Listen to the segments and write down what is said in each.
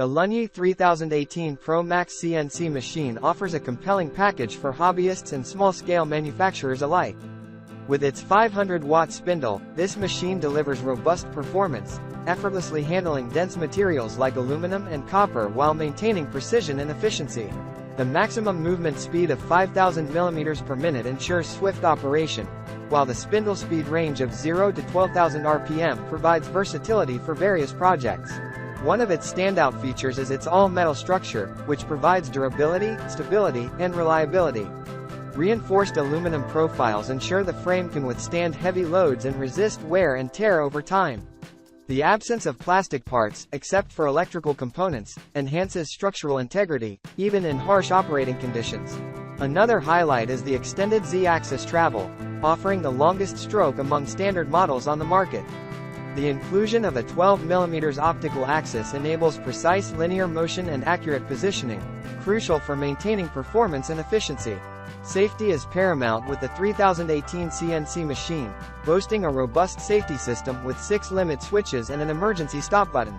The LUNYEE 3018 Pro Max CNC machine offers a compelling package for hobbyists and small-scale manufacturers alike. With its 500-watt spindle, this machine delivers robust performance, effortlessly handling dense materials like aluminum and copper while maintaining precision and efficiency. The maximum movement speed of 5,000 mm per minute ensures swift operation, while the spindle speed range of 0 to 12,000 RPM provides versatility for various projects. One of its standout features is its all-metal structure, which provides durability, stability, and reliability. Reinforced aluminum profiles ensure the frame can withstand heavy loads and resist wear and tear over time. The absence of plastic parts, except for electrical components, enhances structural integrity, even in harsh operating conditions. Another highlight is the extended Z-axis travel, offering the longest stroke among standard models on the market. The inclusion of a 12 mm optical axis enables precise linear motion and accurate positioning, crucial for maintaining performance and efficiency. Safety is paramount with the 3018 CNC machine, boasting a robust safety system with 6 limit switches and an emergency stop button.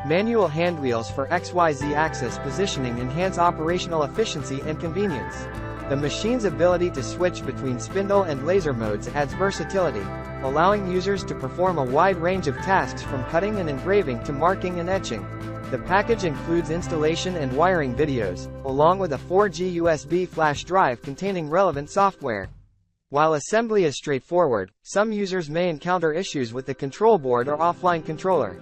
Manual handwheels for XYZ axis positioning enhance operational efficiency and convenience. The machine's ability to switch between spindle and laser modes adds versatility, allowing users to perform a wide range of tasks from cutting and engraving to marking and etching. The package includes installation and wiring videos, along with a 4G USB flash drive containing relevant software. While assembly is straightforward, some users may encounter issues with the control board or offline controller.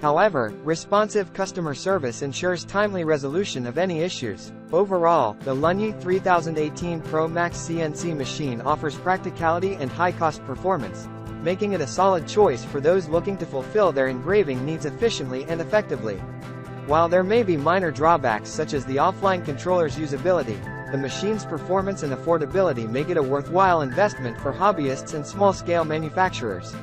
However, responsive customer service ensures timely resolution of any issues. Overall, the LUNYEE 3018 Pro Max CNC machine offers practicality and high-cost performance, making it a solid choice for those looking to fulfill their engraving needs efficiently and effectively. While there may be minor drawbacks such as the offline controller's usability, the machine's performance and affordability make it a worthwhile investment for hobbyists and small-scale manufacturers.